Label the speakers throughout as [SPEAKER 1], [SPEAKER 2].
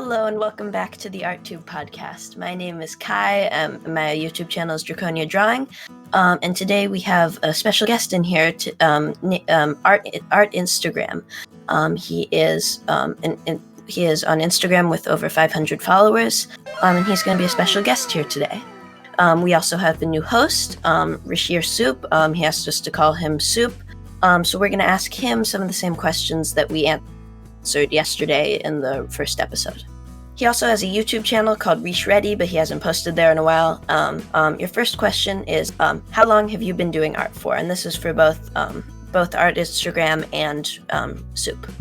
[SPEAKER 1] Hello and welcome back to the Arttube podcast. My name is Kai. My YouTube channel is Draconia Drawing, and today we have a special guest in here, Art Instagram. He is on Instagram with over 500 followers, and he's going to be a special guest here today. We also have a new host, Rashir Soup. He asked us to call him Soup, so we're going to ask him some of the same questions that we answered yesterday in the first episode. He also has a YouTube channel called Reach Ready, but he hasn't posted there in a while. Your first question is, how long have you been doing art for? And this is for both Art Instagram and Soup.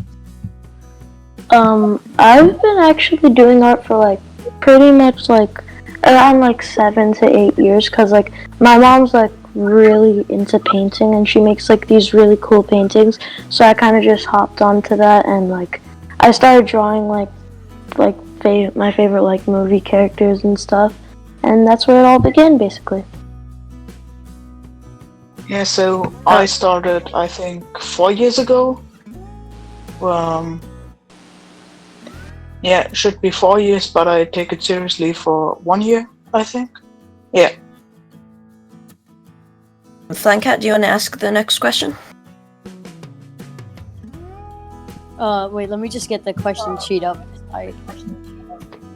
[SPEAKER 2] I've been actually doing art for pretty much around 7 to 8 years, because my mom's really into painting and she makes these really cool paintings, so I kind of just hopped onto that and I started drawing my favorite movie characters and stuff, and that's where it all began basically.
[SPEAKER 3] Yeah, so I started I think 4 years ago. Yeah, it should be 4 years, but I take it seriously for 1 year, I think. Yeah.
[SPEAKER 1] Flying Cat, do you want to ask the next question?
[SPEAKER 4] Wait, let me just get the question sheet up.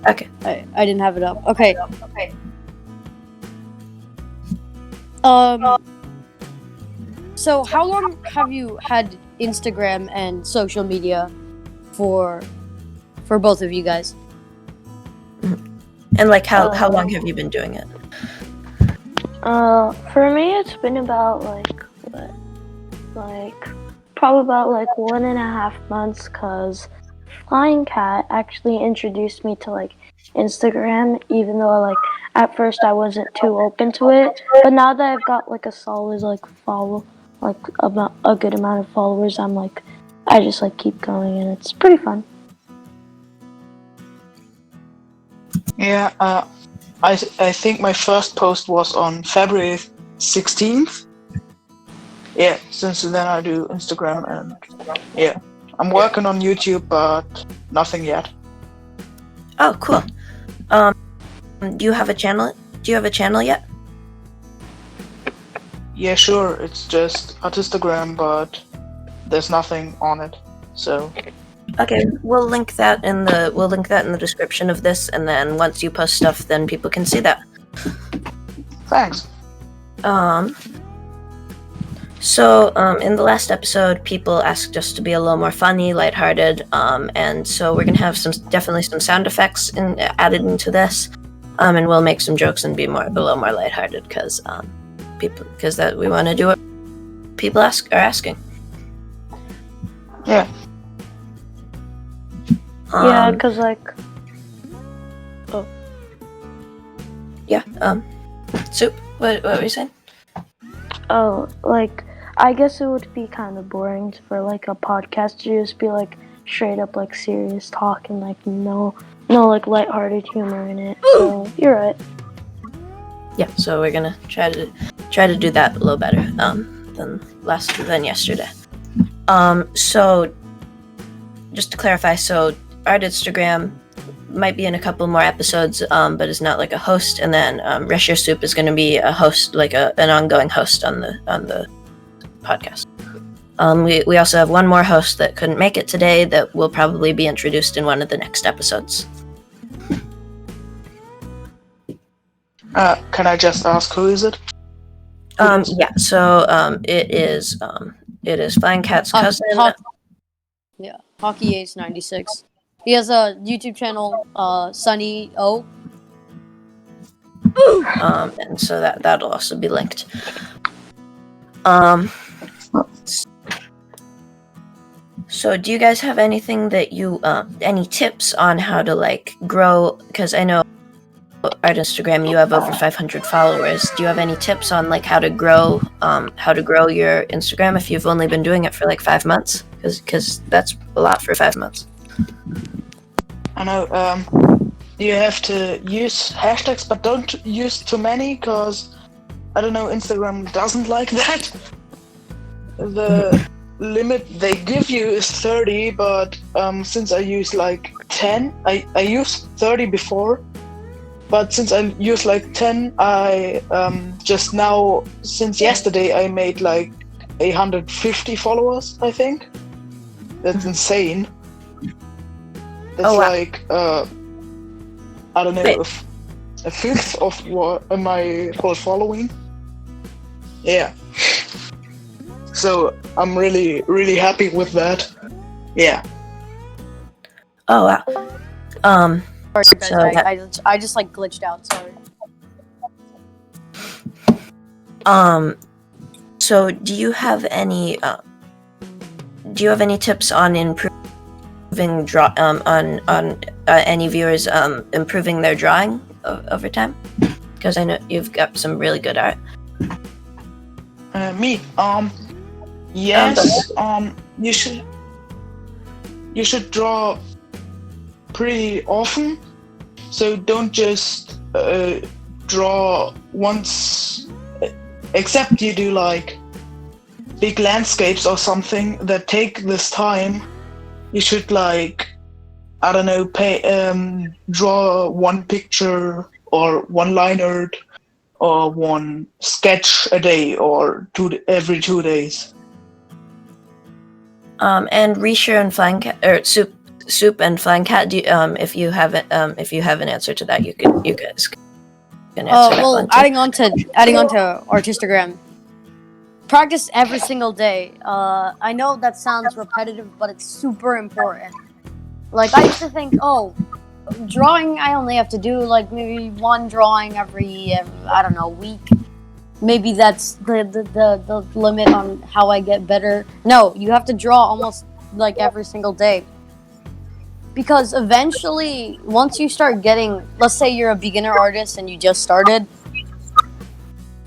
[SPEAKER 1] Okay.
[SPEAKER 4] I didn't have it up. Okay. So how long have you had Instagram and social media for both of you guys?
[SPEAKER 1] And how long have you been doing it?
[SPEAKER 2] For me, it's been about probably about 1.5 months, because Flying Cat actually introduced me to Instagram, even though at first I wasn't too open to it. But now that I've got a solid about a good amount of followers, I just keep going, and it's pretty fun.
[SPEAKER 3] Yeah, I think my first post was on February 16th. Yeah, since then I do Instagram, and yeah, I'm working on YouTube, but nothing yet.
[SPEAKER 1] Oh, cool. Do you have a channel? Do you have a channel yet?
[SPEAKER 3] Yeah, sure. It's just Artistagram, but there's nothing on it. So.
[SPEAKER 1] Okay, we'll link that in the description of this, and then once you post stuff, then people can see that.
[SPEAKER 3] Thanks.
[SPEAKER 1] So in the last episode, people asked us to be a little more funny, lighthearted, and so we're gonna have definitely some sound effects added into this, and we'll make some jokes and be a little more lighthearted, because we want to do what people are asking.
[SPEAKER 3] Yeah.
[SPEAKER 2] Yeah, because
[SPEAKER 1] Yeah. Soup. What were you saying?
[SPEAKER 2] Oh, I guess it would be kind of boring for a podcast to just be straight up serious talk and no lighthearted humor in it. So you're right.
[SPEAKER 1] Yeah. So we're gonna try to do that a little better than yesterday. So just to clarify, so Art Instagram might be in a couple more episodes, but is not a host, and then Rashir Soup is going to be a host, an ongoing host on the podcast. We also have one more host that couldn't make it today that will probably be introduced in one of the next episodes.
[SPEAKER 3] Can I just ask, who is it?
[SPEAKER 1] Yeah. So it is Flying Cat's cousin.
[SPEAKER 4] Yeah, Hockey Ace 96. He has a YouTube channel, Sunny O.
[SPEAKER 1] And so that'll also be linked. So do you guys have anything that any tips on how to grow? Because I know Art Instagram, you have over 500 followers. Do you have any tips on how to grow your Instagram if you've only been doing it for 5 months? Because that's a lot for 5 months.
[SPEAKER 3] I know. You have to use hashtags, but don't use too many, because I don't know, Instagram doesn't like that. The limit they give you is 30, but since I use 10. I used 30 before, but since I used like 10, I just now, since yesterday, I made like 150 followers, I think. That's insane. That's
[SPEAKER 1] wow.
[SPEAKER 3] like, I don't know,
[SPEAKER 1] Wait.
[SPEAKER 3] a fifth of what my whole following. Yeah. So I'm really, really happy with that. Yeah.
[SPEAKER 1] Oh wow.
[SPEAKER 4] Sorry, guys,
[SPEAKER 1] So that-
[SPEAKER 4] I just like glitched out. Sorry.
[SPEAKER 1] So do you have any tips on improving on any viewers improving their drawing over time? Because I know you've got some really good art.
[SPEAKER 3] Me. Yes. You should draw pretty often. So don't just draw once. Except you do like big landscapes or something that take this time. You should like, I don't know, draw one picture or one line art or one sketch a day or every 2 days.
[SPEAKER 1] And Risha and Flying Cat, or Soup and Flying Cat. Do you, if you have an answer to that, you guys can answer that
[SPEAKER 4] Well,
[SPEAKER 1] one too.
[SPEAKER 4] adding on to Artistagram, practice every single day. I know that sounds repetitive, but it's super important. Like, I used to think, oh, drawing, I only have to do like maybe one drawing every I don't know, week. Maybe that's the limit on how I get better. No, you have to draw almost like every single day. Because eventually, once you start getting, let's say you're a beginner artist and you just started,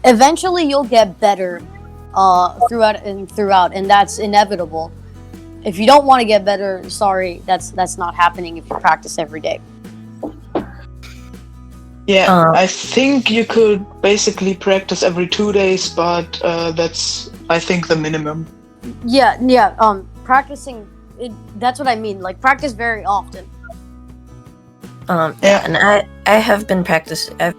[SPEAKER 4] eventually you'll get better throughout, and that's inevitable. If you don't want to get better, sorry, that's not happening if you practice every day.
[SPEAKER 3] Yeah, I think you could basically practice every 2 days, but that's, I think, the minimum.
[SPEAKER 4] Yeah, practicing, that's what I mean, like, practice very often.
[SPEAKER 1] Yeah, and I have been I've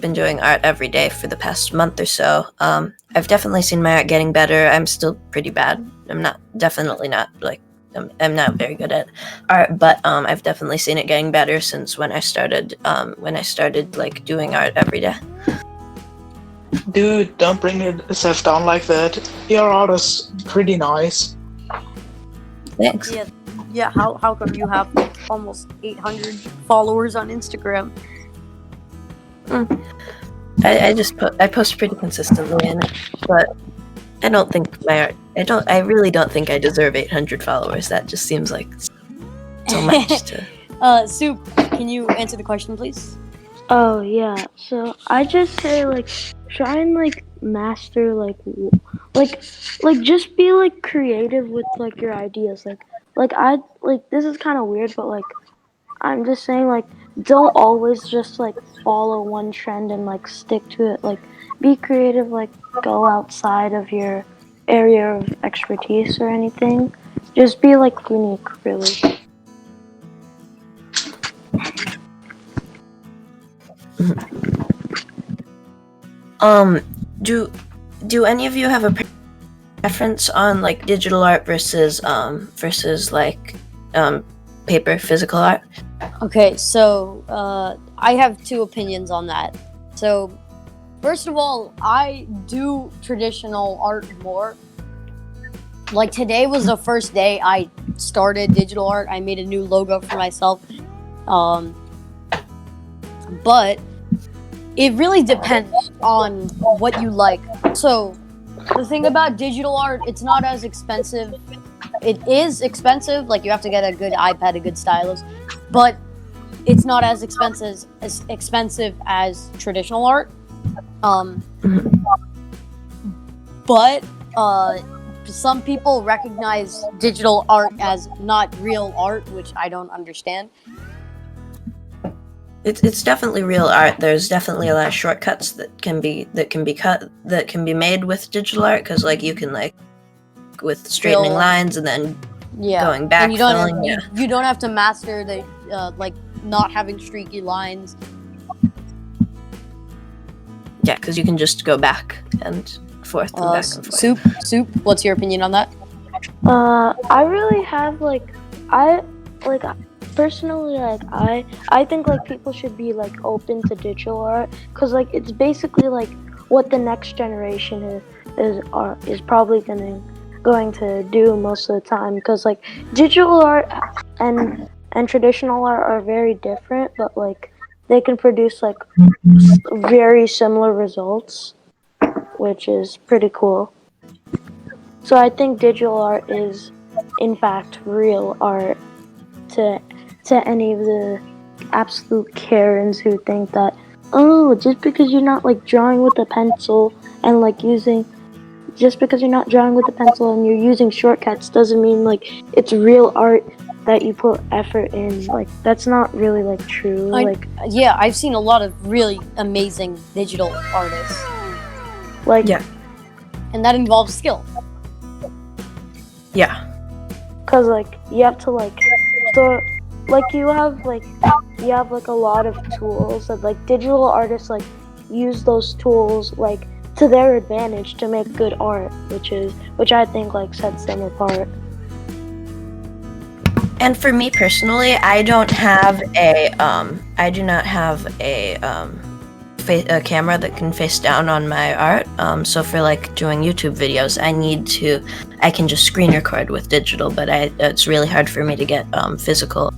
[SPEAKER 1] been doing art every day for the past month or so. I've definitely seen my art getting better. I'm still pretty bad. I'm not very good at art, but I've definitely seen it getting better since when I started like doing art every day.
[SPEAKER 3] Dude, don't bring yourself down like that. Your art is pretty nice.
[SPEAKER 1] Thanks.
[SPEAKER 4] Yeah. How come you have like almost 800 followers on Instagram?
[SPEAKER 1] I post pretty consistently in it, but I don't think I really don't think I deserve 800 followers. That just seems like so much to.
[SPEAKER 4] Soup, can you answer the question, please?
[SPEAKER 2] Oh yeah, so I just say like try and like master like just be like creative with like your ideas. Like I like this is kind of weird, but like I'm just saying like don't always just like follow one trend and like stick to it. Like be creative. Like go outside of your area of expertise or anything. Just be like unique, really.
[SPEAKER 1] Do any of you have a preference on like digital art versus like paper physical art?
[SPEAKER 4] Okay, so I have two opinions on that. So first of all, I do traditional art more. Like today was the first day I started digital art. I made a new logo for myself. But it really depends on what you like. So the thing about digital art, it's not as expensive. It is expensive, like you have to get a good iPad, a good stylus, but it's not as expensive as traditional art. But some people recognize digital art as not real art, which I don't understand.
[SPEAKER 1] It's definitely real art. There's definitely a lot of shortcuts that can be made with digital art, because like you can like with straightening lines and then
[SPEAKER 4] Yeah.
[SPEAKER 1] going back,
[SPEAKER 4] And you don't
[SPEAKER 1] filling,
[SPEAKER 4] you don't have to master the like not having streaky lines.
[SPEAKER 1] Yeah, because you can just go back and forth and back and forth.
[SPEAKER 4] Soup. What's your opinion on that?
[SPEAKER 2] I really have I like personally I think like people should be like open to digital art because like it's basically like what the next generation is probably going to do most of the time because like digital art and traditional art are very different, but like they can produce like very similar results, which is pretty cool. So I think digital art is, in fact, real art to any of the absolute Karens who think that, oh, just because you're not like drawing with a pencil and like just because you're not drawing with a pencil and you're using shortcuts doesn't mean like it's real art that you put effort in. Like that's not really like true.
[SPEAKER 4] Yeah, I've seen a lot of really amazing digital artists.
[SPEAKER 2] Like
[SPEAKER 1] Yeah.
[SPEAKER 4] And that involves skill.
[SPEAKER 1] Yeah.
[SPEAKER 2] Cause like you have to like so like you have like a lot of tools that like digital artists like use those tools like to their advantage to make good art, which I think like sets them apart.
[SPEAKER 1] And for me personally, I do not have a camera that can face down on my art. So for like doing YouTube videos, I can just screen record with digital, but it's really hard for me to get physical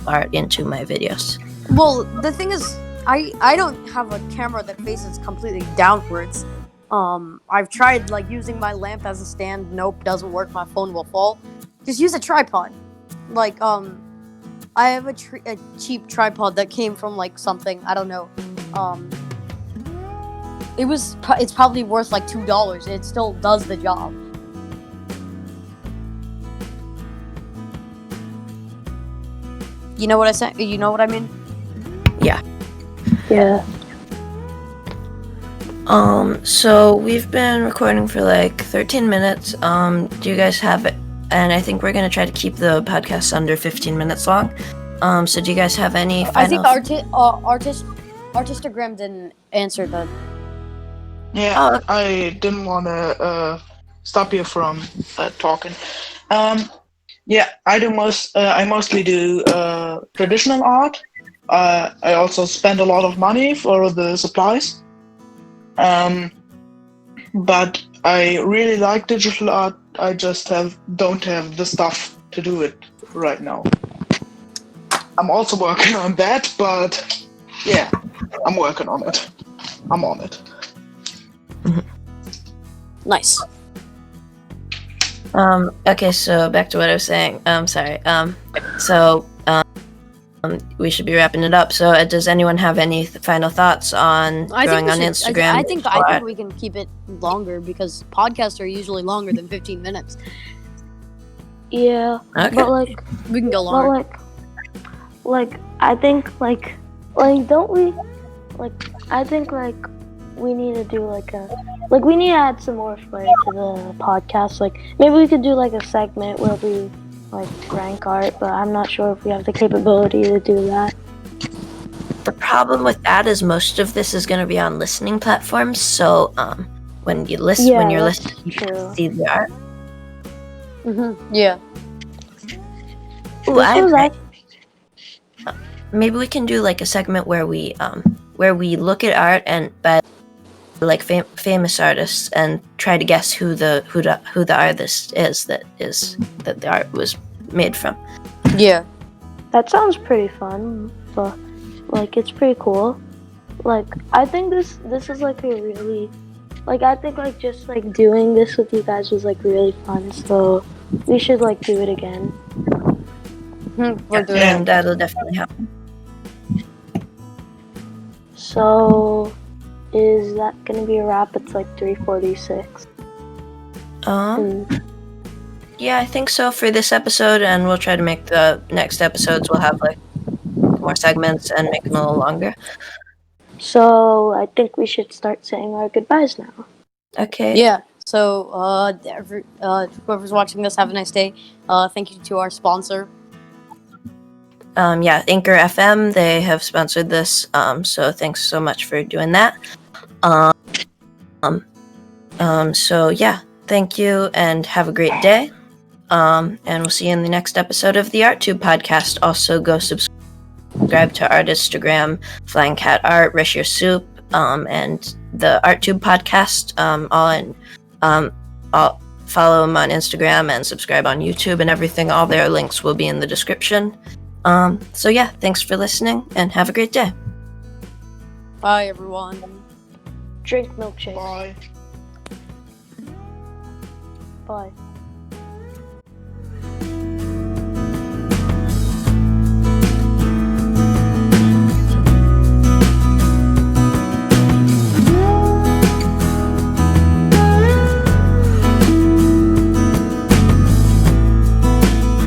[SPEAKER 1] art into my videos.
[SPEAKER 4] Well, the thing is, I don't have a camera that faces completely downwards. I've tried like using my lamp as a stand. Nope, doesn't work. My phone will fall. Just use a tripod. Like I have a cheap tripod that came from like something I don't know. It's probably worth like $2. It still does the job. You know what I said? You know what I mean?
[SPEAKER 1] Yeah.
[SPEAKER 2] Yeah.
[SPEAKER 1] So we've been recording for like 13 minutes. Do you guys have it? And I think we're gonna try to keep the podcast under 15 minutes long. So do you guys have any final...
[SPEAKER 4] I think Artistagram didn't answer that.
[SPEAKER 3] Yeah, I didn't want to stop you from talking. Yeah, I mostly do traditional art. I also spend a lot of money for the supplies. But I really like digital art. I just don't have the stuff to do it right now. I'm also working on that, but yeah, I'm working on it. I'm on it.
[SPEAKER 4] Nice.
[SPEAKER 1] Okay, so back to what I was saying. Sorry. So we should be wrapping it up. So does anyone have any final thoughts on going on Instagram?
[SPEAKER 4] I think we can keep it longer because podcasts are usually longer than 15 minutes.
[SPEAKER 2] Yeah.
[SPEAKER 1] Okay.
[SPEAKER 2] But like
[SPEAKER 4] We can go longer.
[SPEAKER 2] like I think like don't we I think we need to do we need to add some more flair to the podcast. Like maybe we could do like a segment where we rank art, but I'm not sure if we have the capability to do that.
[SPEAKER 1] The problem with that is most of this is going to be on listening platforms. So when you're listening, you can see the art.
[SPEAKER 4] Yeah.
[SPEAKER 1] Ooh, maybe we can do like a segment where we look at art and by like famous artists and try to guess who the artist is that the art was made from.
[SPEAKER 4] Yeah.
[SPEAKER 2] That sounds pretty fun, but it's pretty cool. I think this is a really I think just doing this with you guys was really fun. So we should do it again.
[SPEAKER 4] We're doing
[SPEAKER 1] And that'll definitely happen.
[SPEAKER 2] So is that gonna be a wrap? It's 3:46.
[SPEAKER 1] Yeah, I think so for this episode, and we'll try to make the next episodes. We'll have more segments and make them a little longer.
[SPEAKER 2] So I think we should start saying our goodbyes now.
[SPEAKER 1] Okay.
[SPEAKER 4] Yeah. So, whoever's watching this, have a nice day. Thank you to our sponsor.
[SPEAKER 1] Anchor FM, they have sponsored this, so thanks so much for doing that. So yeah, thank you and have a great day. And we'll see you in the next episode of the Arttube podcast. Also, go subscribe to Artistagram, Flying Cat Art, Rish Your Soup, and the Arttube podcast. I'll follow them on Instagram and subscribe on YouTube and everything. All their links will be in the description. So yeah, thanks for listening and have a great day.
[SPEAKER 4] Bye, everyone.
[SPEAKER 2] Drink milkshakes.
[SPEAKER 3] Bye.
[SPEAKER 2] Bye.